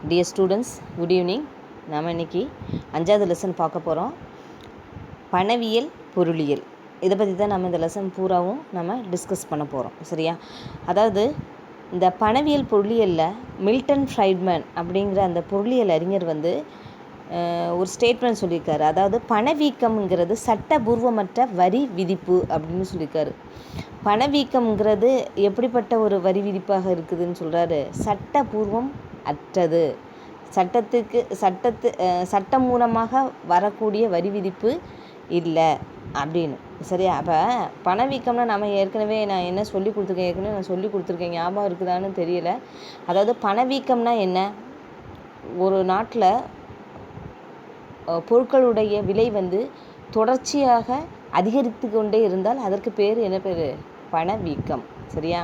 Dear students, good evening. நாம் இன்றைக்கி 5வது லெசன் பார்க்க போகிறோம். பணவியல் பொருளியல். இதை பற்றி தான் நம்ம இந்த லெசன் பூராவும் நம்ம டிஸ்கஸ் பண்ண போகிறோம். சரியா? அதாவது இந்த பணவியல் பொருளியலில் மில்டன் ஃப்ரைட்மேன் அப்படிங்கிற அந்த பொருளியல் அறிஞர் ஒரு ஸ்டேட்மெண்ட் சொல்லியிருக்காரு. அதாவது பணவீக்கம்ங்கிறது சட்டபூர்வமற்ற வரி விதிப்பு அப்படின்னு சொல்லியிருக்காரு. பணவீக்கம்ங்கிறது எப்படிப்பட்ட ஒரு வரி விதிப்பாக இருக்குதுன்னு சொல்கிறாரு. சட்டபூர்வம் அற்றது, சட்டம் மூலமாக வரக்கூடிய வரி விதிப்பு இல்லை அப்படின்னு. சரியா? அப்போ பணவீக்கம்னா நான் என்ன சொல்லி கொடுத்துருக்கேன், ஞாபகம் இருக்குதான்னு தெரியல. அதாவது பணவீக்கம்னா என்ன? ஒரு நாட்டில் பொருட்களுடைய விலை தொடர்ச்சியாக அதிகரித்து கொண்டே இருந்தால் அதற்கு பேர் என்ன பேர்? பணவீக்கம். சரியா?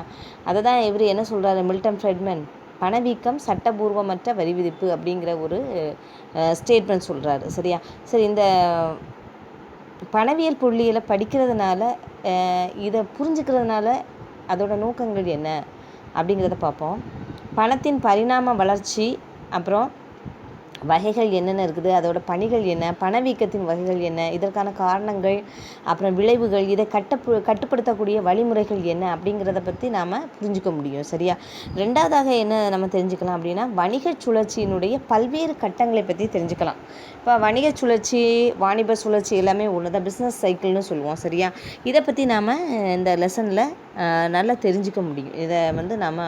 அதை தான் இவர் என்ன சொல்கிறாரு, மில்டன் ஃப்ரைட்மேன், பணவீக்கம் சட்டபூர்வமற்ற வரி விதிப்பு அப்படிங்கிற ஒரு ஸ்டேட்மெண்ட் சொல்கிறாரு. சரியா? சரி, இந்த பணவியல் பொருளியலை படிக்கிறதுனால, இதை புரிஞ்சுக்கிறதுனால அதோட நோக்கங்கள் என்ன அப்படிங்கிறத பார்ப்போம். பணத்தின் பரிணாம வளர்ச்சி, அப்புறம் வகைகள் என்னென்ன இருக்குது, அதோட பணிகள் என்ன, பணவீக்கத்தின் வகைகள் என்ன, இதற்கான காரணங்கள், அப்புறம் விளைவுகள், இதை கட்டுப்படுத்தக்கூடிய வழிமுறைகள் என்ன அப்படிங்கிறத பற்றி நாம் புரிஞ்சுக்க முடியும். சரியா? ரெண்டாவதாக என்ன நம்ம தெரிஞ்சுக்கலாம் அப்படின்னா, வணிக சுழற்சியினுடைய பல்வேறு கட்டங்களை பற்றி தெரிஞ்சுக்கலாம். இப்போ வணிக சுழற்சி, வாணிப சுழற்சி எல்லாமே ஒன்று தான், பிஸ்னஸ் சைக்கிள்னு சொல்லுவோம். சரியா? இதை பற்றி நாம் இந்த லெசனில் நல்லா தெரிஞ்சுக்க முடியும், இதை நாம்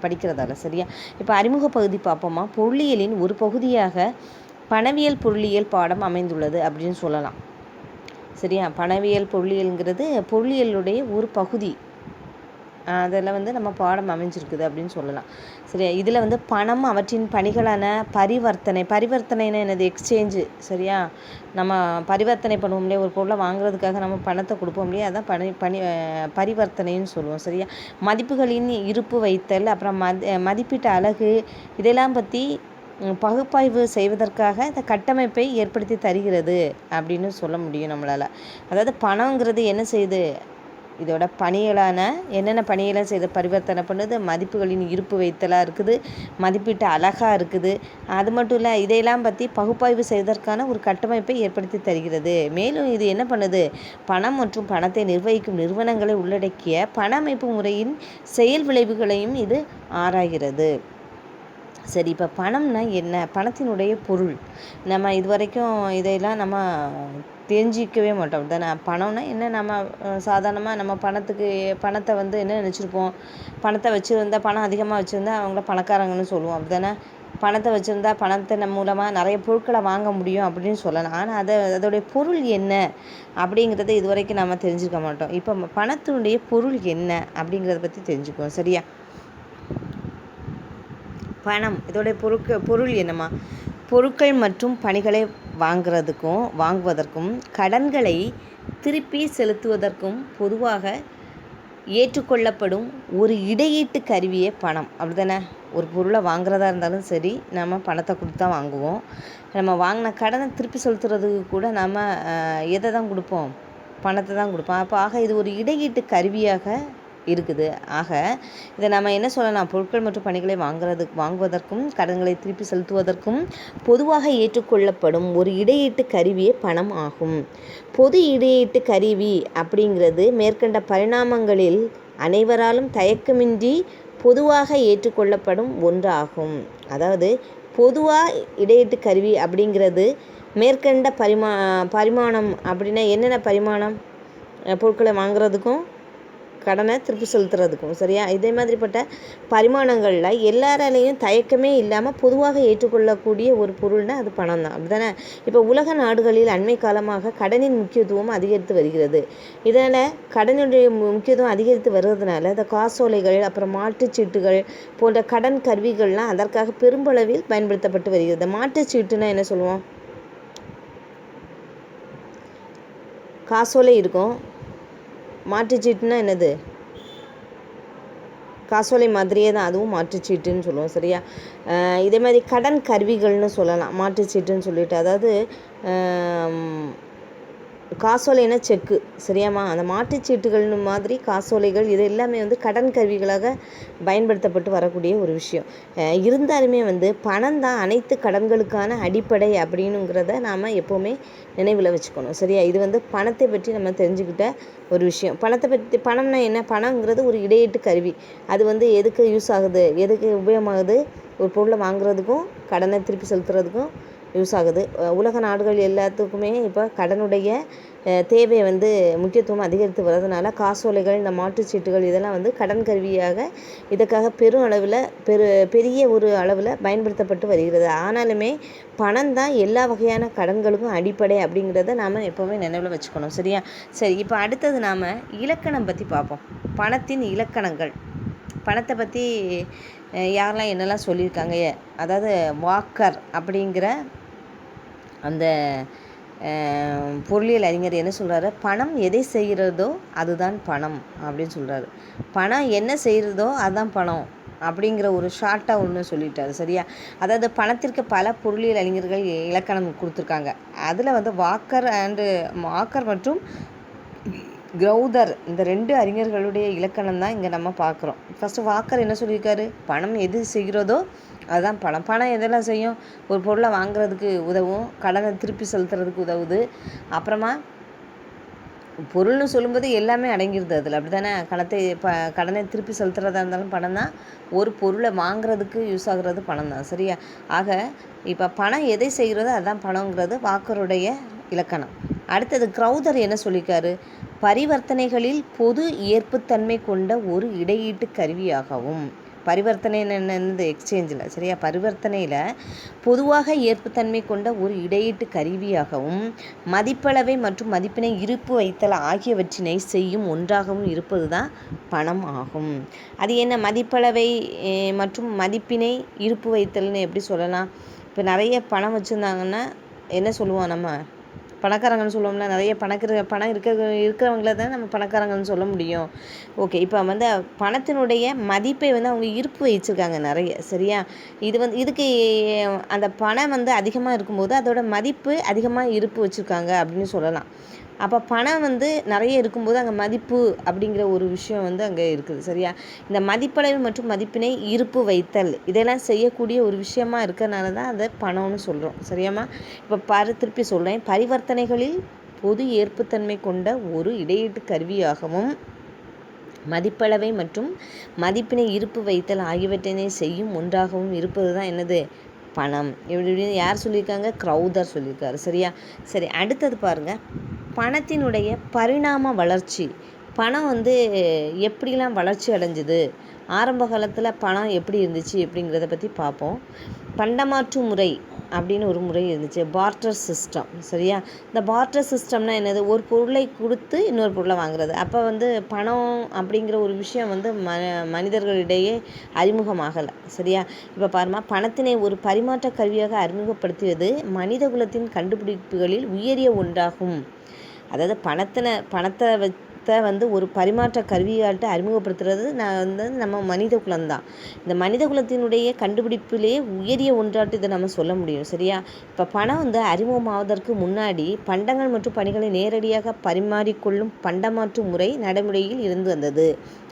படிக்கிறதால. சரியா? இப்போ அறிமுக பகுதி பார்ப்போமா. பொருளியலின் ஒரு பகுதியாக பணவியல் பொருளியல் பாடம் அமைந்துள்ளது அப்படின்னு சொல்லலாம். சரியா? பணவியல் பொருளியல்ங்கிறது பொருளியலுடைய ஒரு பகுதி, அதில் நம்ம பாடம் அமைஞ்சிருக்குது அப்படின்னு சொல்லலாம். சரியா? இதில் பணம், அவற்றின் பணிகளான பரிவர்த்தனைன்னு என்னது? எக்ஸ்சேஞ்சு. சரியா? நம்ம பரிவர்த்தனை பண்ணுவோம் இல்லையா, ஒரு பொருளை வாங்குறதுக்காக நம்ம பணத்தை கொடுப்போம் இல்லையா, அதான் பரிவர்த்தனைன்னு சொல்லுவோம். சரியா? மதிப்புகளின் இருப்பு வைத்தல், அப்புறம் மதிப்பீட்டு அலகு, இதெல்லாம் பற்றி பகுப்பாய்வு செய்வதற்காக இந்த கட்டமைப்பை ஏற்படுத்தி தருகிறது அப்படின்னு சொல்ல முடியும் நம்மளால். அதாவது பணங்கிறது என்ன செய்யுது, இதோட பணிகளான என்னென்ன பணிகளாக செய்து பரிவர்த்தனை பண்ணுது, மதிப்புகளின் இருப்பு வைத்தலாக இருக்குது, மதிப்பீட்டு அழகாக இருக்குது. அது மட்டும் இல்லை, இதையெல்லாம் பற்றி பகுப்பாய்வு செய்வதற்கான ஒரு கட்டமைப்பை ஏற்படுத்தி தருகிறது. மேலும் இது என்ன பண்ணுது, பணம் மற்றும் பணத்தை நிர்வகிக்கும் நிறுவனங்களை உள்ளடக்கிய பண அமைப்பு முறையின் செயல் விளைவுகளையும் இது ஆராய்கிறது. சரி, இப்போ பணம்னா என்ன, பணத்தினுடைய பொருள், நம்ம இதுவரைக்கும் இதையெல்லாம் நம்ம தெரிஞ்சிக்கவே மாட்டோம் தானே. பணம்னா என்ன, நம்ம சாதாரணமாக நம்ம பணத்தை என்ன நினச்சிருப்போம், பணத்தை வச்சுருந்தா, பணம் அதிகமாக வச்சுருந்தா அவங்கள பணக்காரங்கன்னு சொல்லுவோம், அப்படி தானே. பணத்தை வச்சுருந்தா பணத்தை மூலமாக நிறைய பொருட்களை வாங்க முடியும் அப்படின்னு சொல்லலாம். ஆனால் அதோடைய பொருள் என்ன அப்படிங்கிறத இதுவரைக்கும் நம்ம தெரிஞ்சுக்க மாட்டோம். இப்போ பணத்தினுடைய பொருள் என்ன அப்படிங்கிறத பற்றி தெரிஞ்சுக்குவோம். சரியா? பணம், இதோடைய பொருள் என்னம்மா? பொருட்கள் மற்றும் பணிகளை வாங்குவதற்கும் கடன்களை திருப்பி செலுத்துவதற்கும் பொதுவாக ஏற்றுக்கொள்ளப்படும் ஒரு இடையீட்டு கருவியே பணம். அப்படி தானே? ஒரு பொருளை வாங்குறதா இருந்தாலும் சரி, நம்ம பணத்தை கொடுத்து தான் வாங்குவோம். நம்ம வாங்கின கடனை திருப்பி செலுத்துறதுக்கு கூட நம்ம எதை தான் கொடுப்போம், பணத்தை தான் கொடுப்போம். அப்போ ஆக இது ஒரு இடையீட்டு கருவியாக இருக்குது. ஆக இதை நம்ம என்ன சொல்லலாம், பொருட்கள் மற்றும் பணிகளை வாங்குவதற்கும் கடன்களை திருப்பி செலுத்துவதற்கும் பொதுவாக ஏற்றுக்கொள்ளப்படும் ஒரு இடையீட்டு கருவியே பணம் ஆகும். பொது இடையீட்டு கருவி அப்படிங்கிறது மேற்கண்ட பரிணாமங்களில் அனைவராலும் தயக்கமின்றி பொதுவாக ஏற்றுக்கொள்ளப்படும் ஒன்று ஆகும். அதாவது பொதுவாக இடையீட்டு கருவி அப்படிங்கிறது மேற்கண்ட பரிமாணம் அப்படின்னா என்னென்ன பரிமாணம், பொருட்களை வாங்குறதுக்கும் கடனை திருப்பி செலுத்துறதுக்கும். சரியா? இதே மாதிரிப்பட்ட பரிமாணங்களில் எல்லாராலையும் தயக்கமே இல்லாமல் பொதுவாக ஏற்றுக்கொள்ளக்கூடிய ஒரு பொருள்னால் அது பணம் தான். அப்படி தானே? இப்போ உலக நாடுகளில் அண்மை காலமாக கடனின் முக்கியத்துவம் அதிகரித்து வருகிறது. இதனால் கடனுடைய முக்கியத்துவம் அதிகரித்து வருவதனால இந்த காசோலைகள், அப்புறம் மாற்றுச்சீட்டுகள் போன்ற கடன் கருவிகள்லாம் அதற்காக பெரும்பளவில் பயன்படுத்தப்பட்டு வருகிறது. மாற்றுச்சீட்டுன்னா என்ன சொல்லுவோம், காசோலை இருக்கும், மாற்றுச்சீட்டுனா என்னது, காசோலை மாதிரியே தான், அதுவும் மாற்றுச்சீட்டுன்னு சொல்லுவோம். சரியா? இதே மாதிரி கடன் கருவிகள்னு சொல்லலாம் மாற்றுச்சீட்டுன்னு சொல்லிட்டு. அதாவது காசோலைனா செக்கு, சரியாம்மா? அந்த மாட்டுச்சீட்டுகள்னு மாதிரி காசோலைகள் இது எல்லாமே வந்து கடன் கருவிகளாக பயன்படுத்தப்பட்டு வரக்கூடிய ஒரு விஷயம். இருந்தாலுமே வந்து பணம் தான் அனைத்து கடன்களுக்கான அடிப்படை அப்படின்னுங்கிறத நாம் எப்போவுமே நினைவில் வச்சுக்கணும், சரியா? இது வந்து பணத்தை பற்றி நம்ம தெரிஞ்சுக்கிட்ட ஒரு விஷயம். பணத்தை பற்றி, பணம்னா என்ன? பணங்கிறது ஒரு இடையீட்டு கருவி. அது வந்து எதுக்கு யூஸ் ஆகுது, எதுக்கு உபயோகமாகுது? ஒரு பொருளை வாங்குறதுக்கும் கடனை திருப்பி செலுத்துறதுக்கும் யூஸ் ஆகுது. உலக நாடுகள் எல்லாத்துக்குமே இப்போ கடனுடைய தேவை வந்து முக்கியத்துவம் அதிகரித்து வர்றதுனால காசோலைகள், இந்த மாட்டுச்சீட்டுகள் இதெல்லாம் வந்து கடன் கருவியாக இதுக்காக பெரும் அளவில் பெரிய ஒரு அளவில் பயன்படுத்தப்பட்டு வருகிறது. ஆனாலுமே பணம் தான் எல்லா வகையான கடன்களுக்கும் அடிப்படை அப்படிங்கிறத நாம் எப்போவுமே நினைவில் வச்சுக்கணும், சரியா? சரி, இப்போ அடுத்தது நாம் இலக்கணம் பற்றி பார்ப்போம். பணத்தின் இலக்கணங்கள். பணத்தை பற்றி யாரெல்லாம் என்னெல்லாம் சொல்லியிருக்காங்க, அதாவது வாக்கர் அப்படிங்கிற அந்த பொருளியல் அறிஞர் என்ன சொல்கிறாரு? பணம் எதை செய்கிறதோ அதுதான் பணம் அப்படின்னு சொல்கிறாரு. பணம் என்ன செய்கிறதோ அதுதான் பணம் அப்படிங்கிற ஒரு ஷார்ட்டாக ஒன்று சொல்லிட்டாரு, சரியா? அதாவது பணத்திற்கு பல பொருளியல் அறிஞர்கள் இலக்கணம் கொடுத்துருக்காங்க. அதில் வந்து வாக்கர் மற்றும் கிரௌதர் இந்த 2 அறிஞர்களுடைய இலக்கணம் தான் இங்கே நம்ம பார்க்குறோம். ஃபஸ்ட்டு வாக்கர் என்ன சொல்லியிருக்காரு? பணம் எது செய்கிறதோ அதுதான் பணம். பணம் எதெல்லாம் செய்யும்? ஒரு பொருளை வாங்குறதுக்கு உதவும், கடனை திருப்பி செலுத்துறதுக்கு உதவுது. அப்புறமா பொருள்னு சொல்லும்போது எல்லாமே அடங்கிடுது அதில், அப்படி தானே? கடனை திருப்பி செலுத்துறதா இருந்தாலும் பணம் தான். ஒரு பொருளை வாங்குறதுக்கு யூஸ் ஆகுறது பணம் தான், சரியா? ஆக இப்போ பணம் எதை செய்கிறதோ அதுதான் பணங்கிறது வாக்கருடைய இலக்கணம். அடுத்தது கிரௌதர் என்ன சொல்லியிருக்காரு? பரிவர்த்தனைகளில் பொது ஏற்புத்தன்மை கொண்ட ஒரு இடையீட்டு கருவியாகவும், பரிவர்த்தனை என்னது? எக்ஸ்சேஞ்சில், சரியா? பரிவர்த்தனையில் பொதுவாக ஏற்புத்தன்மை கொண்ட ஒரு இடையீட்டு கருவியாகவும், மதிப்பளவை மற்றும் மதிப்பினை இருப்பு வைத்தல் ஆகியவற்றினை செய்யும் ஒன்றாகவும் இருப்பது தான் பணம் ஆகும். அது என்ன? மதிப்பளவை மற்றும் மதிப்பினை இருப்பு வைத்தல்னு எப்படி சொல்லலாம்? இப்போ நிறைய பணம் வச்சுருந்தாங்கன்னா என்ன சொல்லுவோம்? நம்ம பணக்காரங்கன்னு சொல்லுவோம்ல. நிறைய பணம் இருக்கிறவங்கள தான் நம்ம பணக்காரங்கன்னு சொல்ல முடியும். ஓகே, இப்போ வந்து பணத்தினுடைய மதிப்பை வந்து அவங்க இருப்பு வச்சுருக்காங்க நிறைய, சரியா? இது வந்து இதுக்கு அந்த பணம் வந்து அதிகமாக இருக்கும்போது அதோட மதிப்பு அதிகமாக இருப்பு வச்சுருக்காங்க அப்படின்னு சொல்லலாம். அப்போ பணம் வந்து நிறைய இருக்கும்போது அங்கே மதிப்பு அப்படிங்கிற ஒரு விஷயம் வந்து அங்கே இருக்குது, சரியா? இந்த மதிப்பளவு மற்றும் மதிப்பினை இருப்பு வைத்தல் இதெல்லாம் செய்யக்கூடிய ஒரு விஷயமா இருக்கிறனால தான் அதை பணம்னு சொல்கிறோம், சரியாம்மா? இப்போ திருப்பி சொல்கிறேன். பரிவர்த்தனைகளில் பொது ஏற்புத்தன்மை கொண்ட ஒரு இடையீட்டு கருவியாகவும், மதிப்பளவை மற்றும் மதிப்பினை இருப்பு வைத்தல் ஆகியவற்றினை செய்யும் ஒன்றாகவும் இருப்பது தான் என்னது? பணம். இப்படி யார் சொல்லியிருக்காங்க? கிரௌதர் சொல்லியிருக்காரு, சரியா? சரி, அடுத்தது பாருங்கள். பணத்தினுடைய பரிணாம வளர்ச்சி. பணம் வந்து எப்படிலாம் வளர்ச்சி அடைஞ்சுது, ஆரம்ப காலத்தில் பணம் எப்படி இருந்துச்சு அப்படிங்கிறத பற்றி பார்ப்போம். பண்டமாற்று முறை அப்படின்னு ஒரு முறை இருந்துச்சு, பார்ட்டர் சிஸ்டம், சரியா? இந்த பார்ட்டர் சிஸ்டம்னா என்னது? ஒரு பொருளை கொடுத்து இன்னொரு பொருளை வாங்குறது. அப்போ வந்து பணம் அப்படிங்கிற ஒரு விஷயம் வந்து மனிதர்களிடையே அறிமுகமாகலை, சரியா? இப்போ பாருமா, பணத்தினை ஒரு பரிமாற்ற கருவியாக அறிமுகப்படுத்தியது மனித குலத்தின் கண்டுபிடிப்புகளில் உயரிய ஒன்றாகும். அதாவது பணத்தை வந்து ஒரு பரிமாற்ற கருவியாட்ட அறிமுகப்படுத்துறது நம்ம மனித குலம்தான். இந்த மனித குலத்தினுடைய கண்டுபிடிப்பிலேயே உயரிய ஒன்றாட்டு இதை நம்ம சொல்ல முடியும், சரியா? இப்போ பணம் வந்து அறிமுகமாவதற்கு முன்னாடி பண்டங்கள் மற்றும் பணிகளை நேரடியாக பரிமாறிக்கொள்ளும் பண்டமாற்று முறை நடைமுறையில் இருந்து வந்தது.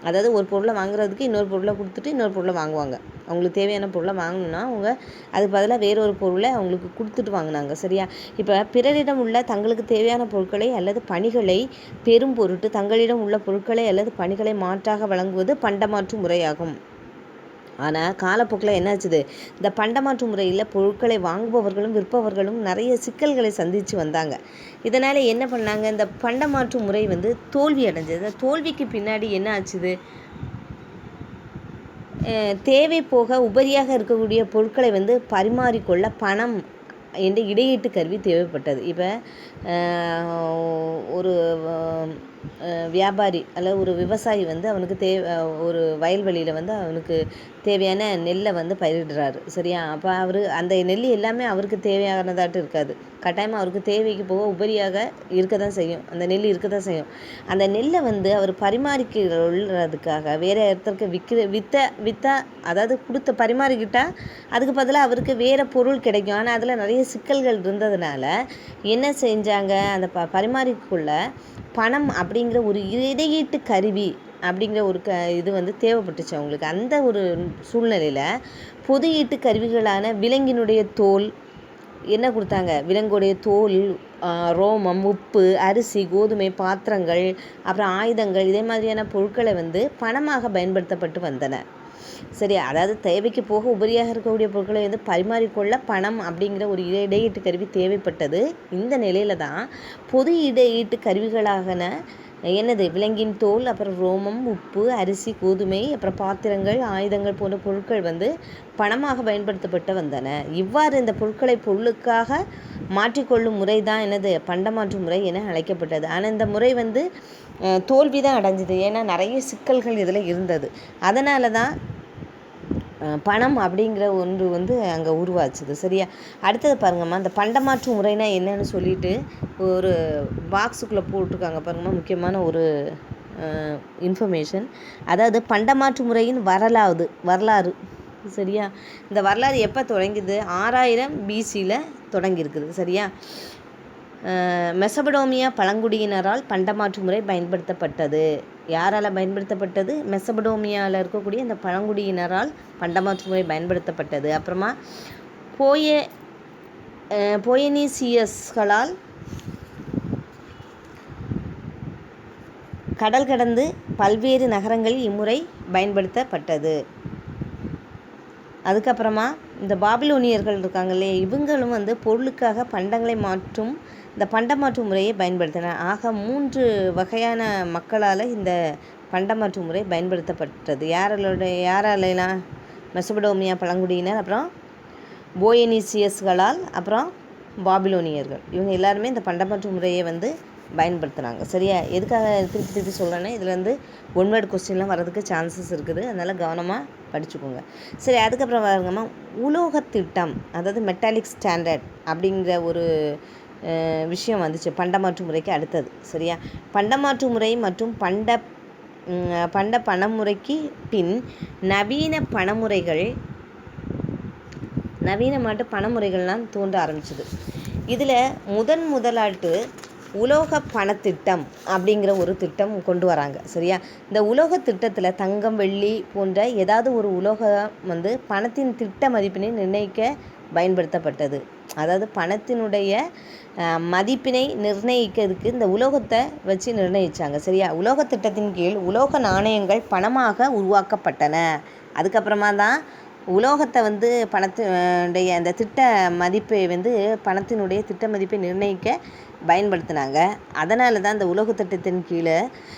அதாவது ஒரு பொருளை வாங்குறதுக்கு இன்னொரு பொருளை கொடுத்துட்டு இன்னொரு பொருளை வாங்குவாங்க. அவங்களுக்கு தேவையான பொருளை வாங்கணும்னா அவங்க அதுக்கு பதிலாக வேறொரு பொருளை அவங்களுக்கு கொடுத்துட்டு வாங்கினாங்க, சரியா? இப்போ பிறரிடம் உள்ள தங்களுக்கு தேவையான பொருட்களை அல்லது பணிகளை பெரும் பொருட்டு தங்களிடம் உள்ள பொருட்களை அல்லது பணிகளை மாற்றாக வழங்குவது பண்டமாற்று முறையாகும். ஆனால் காலப்போக்கில் என்னாச்சுது? இந்த பண்டமாற்று முறையில் பொருட்களை வாங்குபவர்களும் விற்பவர்களும் நிறைய சிக்கல்களை சந்தித்து வந்தாங்க. இதனால் என்ன பண்ணாங்க? இந்த பண்டமாற்று முறை வந்து தோல்வி அடைஞ்சது. தோல்விக்கு பின்னாடி என்ன ஆச்சுது? தேவை போக உபரியாக இருக்கக்கூடிய பொருட்களை வந்து பரிமாறிக்கொள்ள பணம் என்ற இடையீட்டு கருவி தேவைப்பட்டது. இப்போ ஒரு வியாபாரி அல்லது ஒரு விவசாயி வந்து அவனுக்கு ஒரு வயல்வெளியில் வந்து அவனுக்கு தேவையான நெல்லை வந்து பயிரிடுறாரு, சரியா? அப்போ அந்த நெல் எல்லாமே அவருக்கு தேவையானதாட்டு இருக்காது. கட்டாயமாக அவருக்கு தேவைக்கு போக உபரியாக இருக்க தான் செய்யும், அந்த நெல் இருக்க தான் செய்யும். அந்த நெல்லை வந்து அவர் பரிமாறிக்கிறதுக்காக வேறு இடத்துக்கு விற்றா அதாவது பரிமாறிக்கிட்டால் அதுக்கு பதிலாக அவருக்கு வேறு பொருள் கிடைக்கும். ஆனால் அதில் நிறைய சிக்கல்கள் இருந்ததுனால என்ன செஞ்சாங்க, அந்த பரிமாறிக்குள்ள பணம் அப்படிங்கிற ஒரு இடையீட்டு கருவி அப்படிங்கிற ஒரு இது வந்து தேவைப்பட்டுச்சு அவங்களுக்கு. அந்த ஒரு சூழ்நிலையில் பொது ஈட்டு கருவிகளான விலங்கினுடைய தோல் என்ன கொடுத்தாங்க, விலங்குடைய தோல், ரோமம், உப்பு, அரிசி, கோதுமை, பாத்திரங்கள், அப்புறம் ஆயுதங்கள், இதே மாதிரியான பொருட்களை வந்து பணமாக பயன்படுத்தப்பட்டு வந்தன. சரி, அதாவது தேவைக்கு போக உபரியாக இருக்கக்கூடிய பொருட்களை வந்து பரிமாறிக்கொள்ள பணம் அப்படிங்கிற ஒரு இடையீட்டு கருவி தேவைப்பட்டது. இந்த நிலையில தான் பொது இடையீட்டு கருவிகளாகன என்னது, விலங்கின் தோல், அப்புறம் ரோமம், உப்பு, அரிசி, கோதுமை, அப்புறம் பாத்திரங்கள், ஆயுதங்கள் போன்ற பொருட்கள் வந்து பணமாக பயன்படுத்தப்பட்டு வந்தன. இவ்வாறு இந்த பொருட்களை பொருளுக்காக மாற்றிக்கொள்ளும் முறை தான் என்னது, பண்டமாற்று முறை என அழைக்கப்பட்டது. ஆனால் இந்த முறை வந்து தோல்வி தான் அடைஞ்சிது. ஏன்னா நிறைய சிக்கல்கள் இதில் இருந்தது. அதனால தான் பணம் அப்படிங்கிற ஒன்று வந்து அங்கே உருவாச்சுது. சரியா, அடுத்தது பாருங்கம்மா, இந்த பண்டமாற்று முறைனா என்னன்னு சொல்லிட்டு ஒரு பாக்ஸுக்குள்ளே போட்டிருக்காங்க பாருங்கம்மா, முக்கியமான ஒரு இன்ஃபர்மேஷன். அதாவது பண்டமாற்று முறையின் வரலாறு. சரியா, இந்த வரலாறு எப்போ தொடங்கிது, 6000 BCயில் தொடங்கியிருக்குது. சரியா, மெசபடோமியா பழங்குடியினரால் பண்டமாற்று முறை பயன்படுத்தப்பட்டது. யாரால் பயன்படுத்தப்பட்டது, மெசபடோமியாவில் இருக்கக்கூடிய இந்த பழங்குடியினரால் பண்டமாற்று முறை பயன்படுத்தப்பட்டது. அப்புறமா போயனீசியஸ்களால் கடல் கடந்து பல்வேறு நகரங்களில் இம்முறை பயன்படுத்தப்பட்டது. அதுக்கப்புறமா இந்த பாபிலோனியர்கள் இருக்காங்களே, இவங்களும் வந்து பொருளுக்காக பண்டங்களை மாற்றும் இந்த பண்டமாற்று முறையை பயன்படுத்தினார். ஆக 3 வகையான மக்களால் இந்த பண்டமாற்று முறை பயன்படுத்தப்பட்டது. யாராலாம், மெசபடோமியா பழங்குடியினர், அப்புறம் போயனீசியஸ்களால், அப்புறம் பாபிலோனியர்கள். இவங்க எல்லாருமே இந்த பண்டமாற்று முறையை வந்து பயன்படுத்துனாங்க. சரியா, எதுக்காக திருப்பி சொல்கிறேன்னா, இதில் வந்து ஒன்வேர்டு கொஸ்டின்லாம் வர்றதுக்கு சான்சஸ் இருக்குது. அதனால் கவனமாக படிச்சுக்கோங்க. சரி, அதுக்கப்புறம் பாருங்கம்மா, உலோக திட்டம், அதாவது மெட்டாலிக் ஸ்டாண்டர்ட் அப்படிங்கிற ஒரு விஷயம் வந்துச்சு பண்டமாற்று முறைக்கு அடுத்தது. சரியா, பண்டமாற்று முறை மற்றும் பண்ட பணமுறைக்கு பின் நவீன மாட்டு பணமுறைகள்லாம் தோன்ற ஆரம்பிச்சது. இதில் முதலாட்டு உலோக பணத்திட்டம் அப்படிங்கிற ஒரு திட்டம் கொண்டு வராங்க. சரியா, இந்த உலோக திட்டத்தில் தங்கம், வெள்ளி போன்ற ஏதாவது ஒரு உலோகம் வந்து பணத்தின் திட்ட மதிப்பினை நிர்ணயிக்க பயன்படுத்தப்பட்டது. அதாவது பணத்தினுடைய மதிப்பினை நிர்ணயிக்கிறதுக்கு இந்த உலோகத்தை வச்சு நிர்ணயித்தாங்க. சரியா, உலோக திட்டத்தின் கீழ் உலோக நாணயங்கள் பணமாக உருவாக்கப்பட்டன. அதுக்கப்புறமா தான் உலோகத்தை வந்து பணத்தினுடைய அந்த திட்ட மதிப்பை வந்து பணத்தினுடைய திட்ட மதிப்பை நிர்ணயிக்க பயன்படுத்தினாங்க. அதனால தான் இந்த உலோக திட்டத்தின் கீழே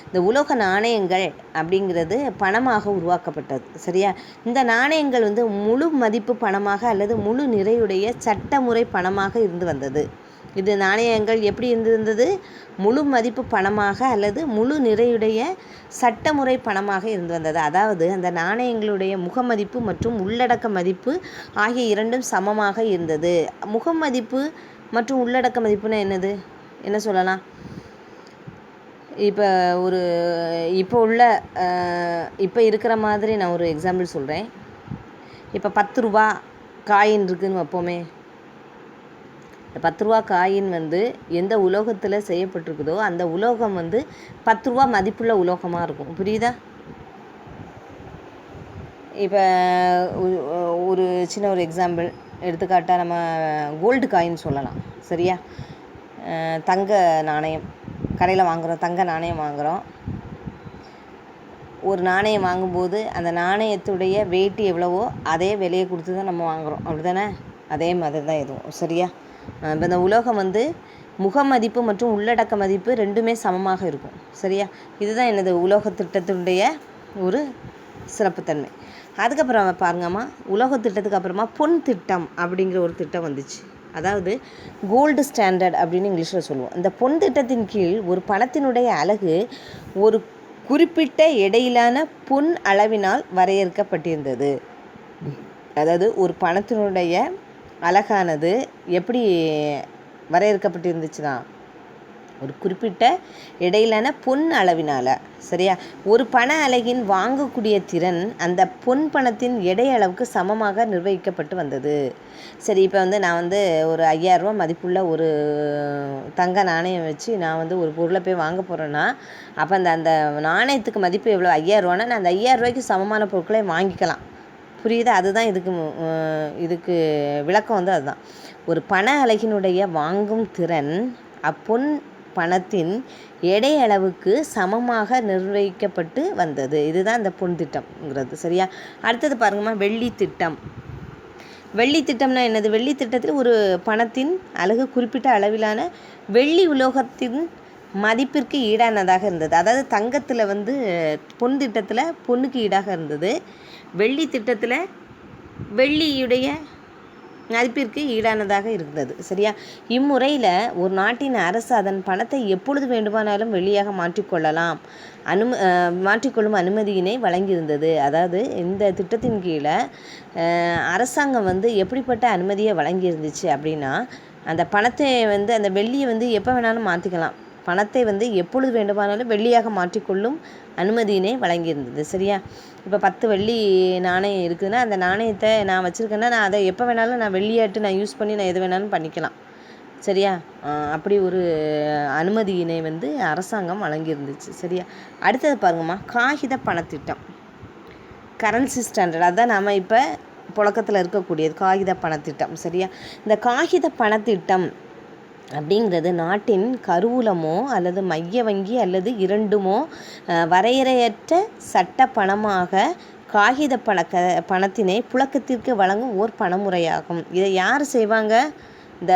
இந்த உலோக நாணயங்கள் அப்படிங்கிறது பணமாக உருவாக்கப்பட்டது. சரியா, இந்த நாணயங்கள் வந்து முழு மதிப்பு பணமாக அல்லது முழு நிறையுடைய சட்டமுறை பணமாக இருந்து வந்தது. இது நாணயங்கள் எப்படி இருந்தது, முழு மதிப்பு பணமாக அல்லது முழு நிறையுடைய சட்டமுறை பணமாக இருந்து வந்தது. அதாவது அந்த நாணயங்களுடைய முகமதிப்பு மற்றும் உள்ளடக்க மதிப்பு ஆகிய இரண்டும் சமமாக இருந்தது. முகமதிப்பு மற்றும் உள்ளடக்க மதிப்புனா என்ன சொல்லலாம், இப்போ இருக்கிற மாதிரி நான் ஒரு எக்ஸாம்பிள் சொல்கிறேன். இப்போ 10 ரூபா காயின் இருக்குதுன்னு வைப்போமே. இந்த 10 ரூபா காயின் வந்து எந்த உலோகத்தில் செய்யப்பட்டிருக்குதோ அந்த உலோகம் வந்து 10 ரூபா மதிப்புள்ள உலோகமாக இருக்கும். புரியுதா? இப்போ ஒரு சின்ன ஒரு எக்ஸாம்பிள் எடுத்துக்காட்டாக நம்ம கோல்டு காயின் சொல்லலாம். சரியா, தங்க நாணயம் கடையில் வாங்குகிறோம், தங்க நாணயம் வாங்குகிறோம். ஒரு நாணயம் வாங்கும்போது அந்த நாணயத்துடைய வெயிட் எவ்வளவோ அதே விலையை கொடுத்து தான் நம்ம வாங்குகிறோம். அப்படி தானே? அதே மாதிரி தான் இதுவும். சரியா, இப்போ இந்த உலோகம் வந்து முகமதிப்பு மற்றும் உள்ளடக்க மதிப்பு ரெண்டுமே சமமாக இருக்கும். சரியா, இதுதான் உலோக திட்டத்தினுடைய ஒரு சிறப்புத்தன்மை. அதுக்கப்புறம் பாருங்கம்மா, உலோக திட்டத்துக்கு அப்புறமா பொன் திட்டம் அப்படிங்கிற ஒரு திட்டம் வந்துச்சு. அதாவது கோல்டு ஸ்டாண்டர்ட் அப்படின்னு இங்கிலீஷில் சொல்லுவோம். இந்த பொன் திட்டத்தின் கீழ் ஒரு பணத்தினுடைய அலகு ஒரு குறிப்பிட்ட எடையிலான பொன் அளவினால் வரையறுக்கப்பட்டிருந்தது. அதாவது ஒரு பணத்தினுடைய அலகானது எப்படி வரையறுக்கப்பட்டிருந்துச்சுன்னா ஒரு குறிப்பிட்ட இடையிலான பொன் அளவினால். சரியா? ஒரு பண அலகின் வாங்கக்கூடிய திறன் அந்த பொன் பணத்தின் எடை அளவுக்கு சமமாக நிர்வகிக்கப்பட்டு வந்தது. சரி, இப்போ நான் ஒரு 5000 ரூபா மதிப்புள்ள ஒரு தங்க நாணயம் வச்சு நான் ஒரு பொருளை போய் வாங்க போகிறேன்னா, அப்போ அந்த நாணயத்துக்கு மதிப்பு எவ்வளோ? 5000 ரூபான்னா நான் அந்த 5000 ரூபாய்க்கு சமமான பொருட்களை வாங்கிக்கலாம். புரியுதா? அதுதான் இதுக்கு விளக்கம் அதுதான். ஒரு பண அலகினுடைய வாங்கும் திறன் அப்பொன் பணத்தின் எடை அளவுக்கு சமமாக நிர்வகிக்கப்பட்டு வந்தது. இதுதான் இந்த பொன் திட்டம்ங்கிறது. சரியா? அடுத்தது பாருங்கம்மா, வெள்ளி திட்டம். வெள்ளி திட்டம்னா என்னது? வெள்ளி திட்டத்தில் ஒரு பணத்தின் அலகு குறிப்பிட்ட அளவிலான வெள்ளி உலோகத்தின் மதிப்பிற்கு ஈடானதாக இருந்தது. அதாவது தங்கத்தில் பொன் திட்டத்தில் பொண்ணுக்கு ஈடாக இருந்தது. வெள்ளி திட்டத்தில் வெள்ளியுடைய மதிப்பிற்கு ஈடானதாக இருந்தது. சரியா? இம்முறையில் ஒரு நாட்டின் அரசு அதன் பணத்தை எப்பொழுது வேண்டுமானாலும் வெள்ளியாக மாற்றிக்கொள்ளும் அனுமதியினை வழங்கியிருந்தது. அதாவது இந்த திட்டத்தின் கீழே அரசாங்கம் எப்படிப்பட்ட அனுமதியை வழங்கியிருந்துச்சு அப்படின்னா, அந்த பணத்தை அந்த வெள்ளியை எப்போ வேணாலும் மாற்றிக்கலாம். பணத்தை எப்பொழுது வேண்டுமானாலும் வெள்ளியாக மாற்றிக்கொள்ளும் அனுமதியினை வழங்கியிருந்தது. சரியா? இப்போ 10 வெள்ளி நாணயம் இருக்குதுன்னா, அந்த நாணயத்தை நான் வச்சுருக்கேன்னா நான் அதை எப்போ வேணாலும் நான் வெள்ளியாட்டு நான் யூஸ் பண்ணி நான் எது வேணாலும் பண்ணிக்கலாம். சரியா? அப்படி ஒரு அனுமதியினை அரசாங்கம் வழங்கியிருந்துச்சு. சரியா? அடுத்தது பாருங்கம்மா, காகித பணத்திட்டம், கரன்சி ஸ்டாண்டர்ட். அதுதான் நாம் இப்போ புழக்கத்தில் இருக்கக்கூடியது காகித பணத்திட்டம். சரியா? இந்த காகித பணத்திட்டம் அப்படிங்கிறது நாட்டின் கருவூலமோ அல்லது மைய வங்கி அல்லது இரண்டுமோ வரையறையற்ற சட்ட பணமாக காகித பணத்தினை புழக்கத்திற்கு வழங்கும் ஓர் பணமுறையாகும். இதை யார் செய்வாங்க? இந்த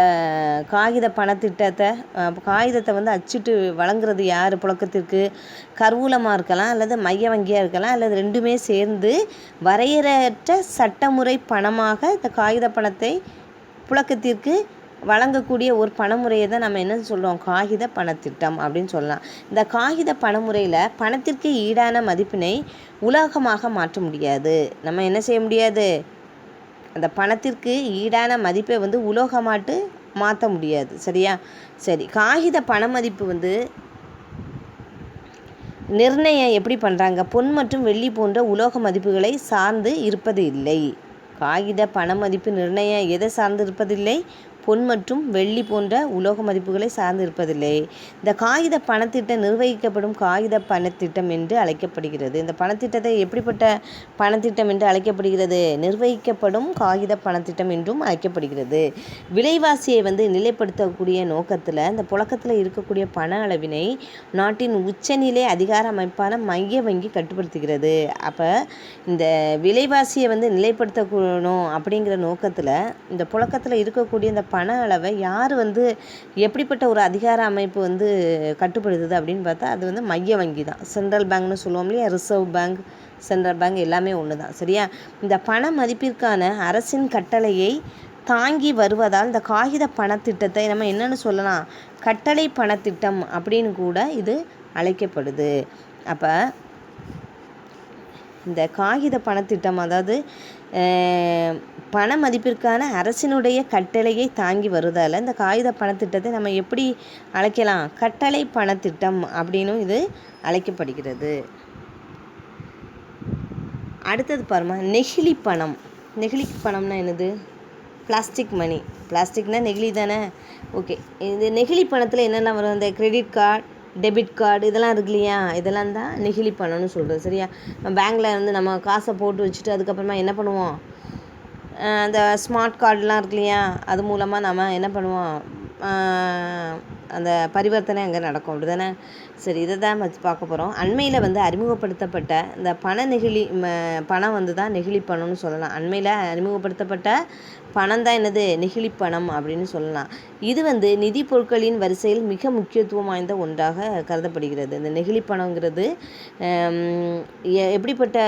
காகித பணத்திட்டத்தை காகிதத்தை அச்சிட்டு வழங்குறது யார் புழக்கத்திற்கு? கருவூலமாக இருக்கலாம் அல்லது மைய வங்கியாக இருக்கலாம் அல்லது ரெண்டுமே சேர்ந்து வரையறையற்ற சட்டமுறை பணமாக இந்த காகித பணத்தை புழக்கத்திற்கு வழங்கக்கூடிய ஒரு பணமுறையை தான் நம்ம என்ன சொல்கிறோம்? காகித பணத்திட்டம் அப்படின்னு சொல்லலாம். இந்த காகித பணமுறையில் பணத்திற்கு ஈடான மதிப்பினை உலோகமாக மாற்ற முடியாது. நம்ம என்ன செய்ய முடியாது? அந்த பணத்திற்கு ஈடான மதிப்பை உலோகமாட்டு மாற்ற முடியாது. சரியா? சரி, காகித பண மதிப்பு நிர்ணயம் எப்படி பண்ணுறாங்க? பொன் மற்றும் வெள்ளி போன்ற உலோக மதிப்புகளை சார்ந்து இருப்பது இல்லை. காகித பண மதிப்பு நிர்ணயம் எதை சார்ந்து இருப்பதில்லை? பொன் மற்றும் வெள்ளி போன்ற உலோக மதிப்புகளை சார்ந்து இருப்பதில்லை. இந்த காகித பணத்திட்டம் நிர்வகிக்கப்படும் காகித பணத்திட்டம் என்று அழைக்கப்படுகிறது. இந்த பணத்திட்டத்தை எப்படிப்பட்ட பணத்திட்டம் என்று அழைக்கப்படுகிறது? நிர்வகிக்கப்படும் காகித பணத்திட்டம் என்றும் அழைக்கப்படுகிறது. விலைவாசியை நிலைப்படுத்தக்கூடிய நோக்கத்தில் இந்த புழக்கத்தில் இருக்கக்கூடிய பண அளவினை நாட்டின் உச்சநிலை அதிகார அமைப்பான மைய வங்கி கட்டுப்படுத்துகிறது. அப்போ இந்த விலைவாசியை நிலைப்படுத்தணும் அப்படிங்கிற நோக்கத்தில் இந்த புழக்கத்தில் இருக்கக்கூடிய இந்த பண அளவை யார் எப்படிப்பட்ட ஒரு அதிகார அமைப்பு கட்டுப்படுத்துது அப்படின்னு பார்த்தா அது மைய வங்கி தான். சென்ட்ரல் பேங்க்னு சொல்லுவோம் இல்லையா? ரிசர்வ் பேங்க், சென்ட்ரல் பேங்க் எல்லாமே ஒன்று தான். சரியா? இந்த பண மதிப்பிற்கான அரசின் கட்டளையை தாங்கி வருவதால் இந்த காகித பணத்திட்டத்தை நம்ம என்னென்னு சொல்லலாம்? கட்டளை பணத்திட்டம் அப்படின்னு கூட இது அழைக்கப்படுது. அப்போ இந்த காகித பணத்திட்டம் அதாவது பண மதிப்பிற்கான அரசினுடைய கட்டளையை தாங்கி வருவதால் இந்த காகித பணத்திட்டத்தை நம்ம எப்படி அழைக்கலாம்? கட்டளை பணத்திட்டம் அப்படின்னும் இது அழைக்கப்படுகிறது. அடுத்தது பாருமா, நெகிழி பணம். நெகிழி பணம்னா என்னது? பிளாஸ்டிக் மணி. பிளாஸ்டிக்னால் நெகிழி தானே? ஓகே. இந்த நெகிழி பணத்தில் என்னெல்லாம் வரும்? இந்த கிரெடிட் கார்டு, டெபிட் கார்டு இதெல்லாம் இருக்கு இல்லையா? இதெல்லாம் தான் நெகிழி பணம்னு சொல்கிறது. சரியா? பேங்க்கில் நம்ம காசை போட்டு வச்சுட்டு அதுக்கப்புறமா என்ன பண்ணுவோம்? அந்த ஸ்மார்ட் கார்டெலாம் இருக்கு இல்லையா? அது மூலமாக நம்ம என்ன பண்ணுவோம்? அந்த பரிவர்த்தனை அங்கே நடக்கும். அப்படி தானே? சரி, இதை தான் வச்சு பார்க்க போகிறோம். அண்மையில் அறிமுகப்படுத்தப்பட்ட இந்த பணம் தான் நெகிழி பணம்னு சொல்லலாம். அண்மையில் அறிமுகப்படுத்தப்பட்ட பணம் தான் என்னது? நெகிழி பணம் அப்படின்னு சொல்லலாம். இது நிதி பொருட்களின் வரிசையில் மிக முக்கியத்துவம் வாய்ந்த ஒன்றாக கருதப்படுகிறது. இந்த நெகிழி பணங்கிறது எப்படிப்பட்ட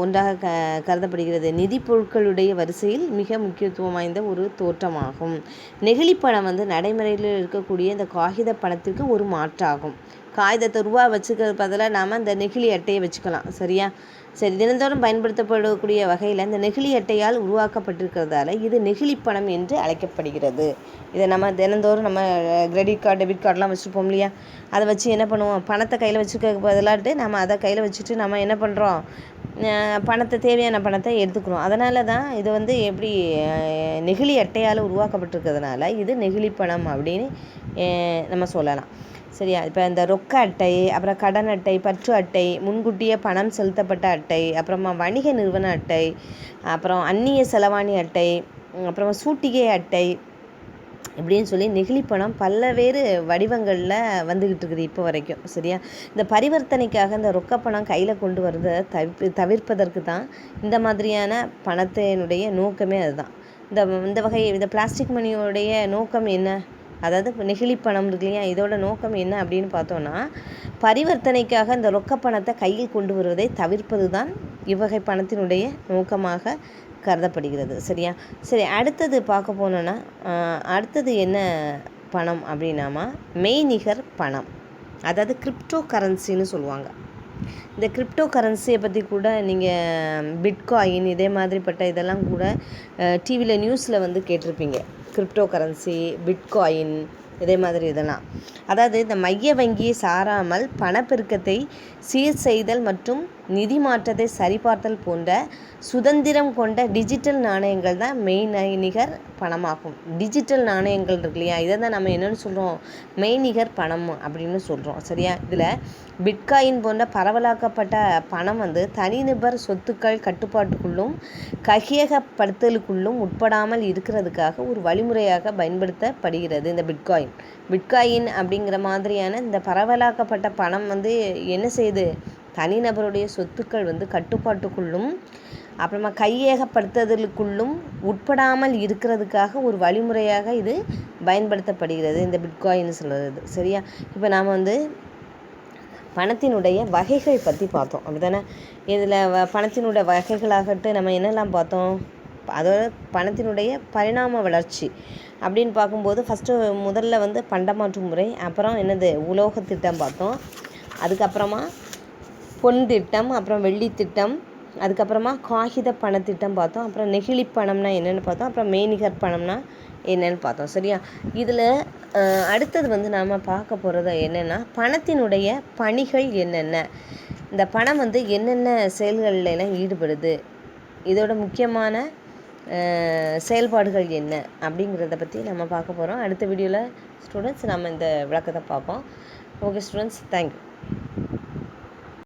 ஒன்றாக கருதப்படுகிறது? நிதி பொருட்களுடைய வரிசையில் மிக முக்கியத்துவம் வாய்ந்த ஒரு தோற்றமாகும். நெகிழி பணம் நடைமுறையில் இருக்கக்கூடிய இந்த காகித பணத்திற்கு ஒரு மாற்றாகும். காகிதத்தை ரூபா வச்சுக்கிறது பதிலாக நாம் இந்த நெகிழி அட்டையை வச்சுக்கலாம். சரியா? சரி, தினந்தோறும் பயன்படுத்தப்படக்கூடிய வகையில் இந்த நெகிழி அட்டையால் உருவாக்கப்பட்டிருக்கிறதால இது நெகிழி பணம் என்று அழைக்கப்படுகிறது. இதை நம்ம தினந்தோறும் நம்ம கிரெடிட் கார்டு, டெபிட் கார்டெலாம் வச்சுருப்போம் இல்லையா? அதை வச்சு என்ன பண்ணுவோம், பணத்தை கையில் வச்சுக்க பதிலாட்டு நம்ம அதை கையில் வச்சுட்டு நம்ம என்ன பண்ணுறோம், பணத்தை, தேவையான பணத்தை எடுத்துக்கிறோம். அதனால தான் இது வந்து எப்படி நெகிழி அட்டையால் உருவாக்கப்பட்டிருக்கிறதுனால இது நெகிழி பணம் அப்படின்னு நம்ம சொல்லலாம். சரியா? இப்போ இந்த ரொக்க அட்டை, அப்புறம் கடன் அட்டை, பற்று அட்டை, முன்கூட்டியே பணம் செலுத்தப்பட்ட அட்டை, அப்புறமா வணிக நிறுவன அட்டை, அப்புறம் அந்நிய செலவாணி அட்டை, அப்புறமா சூட்டிகை அட்டை, இப்படின்னு சொல்லி நெகிழி பணம் பல்வேறு வடிவங்களில் வந்துக்கிட்டு இருக்குது இப்போ வரைக்கும். சரியா? இந்த பரிவர்த்தனைக்காக இந்த ரொக்க பணம் கையில் கொண்டு வரதை தவிர்ப்பதற்கு தான் இந்த மாதிரியான பணத்தினுடைய நோக்கமே அதுதான். இந்த வகை இந்த பிளாஸ்டிக் மணியோடைய நோக்கம் என்ன, அதாவது இப்போ நெகிழி பணம் இருக்கு இல்லையா, இதோட நோக்கம் என்ன அப்படின்னு பார்த்தோன்னா, பரிவர்த்தனைக்காக இந்த ரொக்க பணத்தை கையில் கொண்டு வருவதை தவிர்ப்பது தான் இவ்வகை பணத்தினுடைய நோக்கமாக கருதப்படுகிறது. சரியா? சரி, அடுத்தது பார்க்க போனோன்னா, அடுத்தது என்ன பணம் அப்படின்னாமா மெய்நிகர் பணம், அதாவது கிரிப்டோ கரன்சின்னு சொல்லுவாங்க. இந்த கிரிப்டோ கரன்சியை பற்றி கூட நீங்கள் பிட்காயின் இதே மாதிரிப்பட்ட இதெல்லாம் கூட டிவியில் நியூஸில் வந்து கேட்டிருப்பீங்க. கிரிப்டோ கரன்சி, பிட்காயின் இதே மாதிரி இதெல்லாம், அதாவது இந்த மைய வங்கியை சாராமல் பணப்பெருக்கத்தை சீர் செய்தல் மற்றும் நிதி மாற்றத்தை சரிபார்த்தல் போன்ற சுதந்திரம் கொண்ட டிஜிட்டல் நாணயங்கள் தான் மெய்நிகர் பணமாகும். டிஜிட்டல் நாணயங்கள் இருக்கு இல்லையா, இதை தான் நம்ம என்னென்னு சொல்கிறோம், மெய்நிகர் பணம் அப்படின்னு சொல்கிறோம். சரியா? இதில் பிட்காயின் போன்ற பரவலாக்கப்பட்ட பணம் வந்து தனிநபர் சொத்துக்கள் கட்டுப்பாட்டுக்குள்ளும் கையகப்படுத்தலுக்குள்ளும் உட்படாமல் இருக்கிறதுக்காக ஒரு வழிமுறையாக பயன்படுத்தப்படுகிறது. இந்த பிட்காயின் அப்படிங்கிற மாதிரியான இந்த பரவலாக்கப்பட்ட பணம் வந்து என்ன செய்யுது, தனிநபருடைய சொத்துக்கள் வந்து கட்டுப்பாட்டுக்குள்ளும் அப்புறமா கையகப்படுத்துதலுக்குள்ளும் உட்படாமல் இருக்கிறதுக்காக ஒரு வழிமுறையாக இது பயன்படுத்தப்படுகிறது, இந்த பிட்காயின் சொல்கிறது. சரியா? இப்போ நாம் வந்து பணத்தினுடைய வகைகள் பற்றி பார்த்தோம், அப்படிதானே? இதில் பணத்தினுடைய வகைகளாகட்டு நம்ம என்னெல்லாம் பார்த்தோம், அதோட பணத்தினுடைய பரிணாம வளர்ச்சி அப்படின்னு பார்க்கும்போது முதல்ல வந்து பண்டமாற்று முறை, அப்புறம் என்னது உலோக திட்டம் பார்த்தோம், அதுக்கப்புறமா பொன் திட்டம், அப்புறம் வெள்ளி திட்டம், அதுக்கப்புறமா காகித பணத்திட்டம் பார்த்தோம், அப்புறம் நெகிழி பணம்னா என்னென்னு பார்த்தோம், அப்புறம் மெய்நிகர் பணம்னா என்னென்னு பார்த்தோம். சரியா? இதில் அடுத்தது வந்து நாம் பார்க்க போகிறது என்னென்னா, பணத்தினுடைய பணிகள் என்னென்ன, இந்த பணம் வந்து என்னென்ன செயல்களெல்லாம் ஈடுபடுது, இதோட முக்கியமான செயல்பாடுகள் என்ன அப்படிங்கிறத பற்றி நம்ம பார்க்க போகிறோம். அடுத்த வீடியோவில் ஸ்டூடெண்ட்ஸ் நம்ம இந்த விளக்கத்தை பார்ப்போம். Okay students, thank you.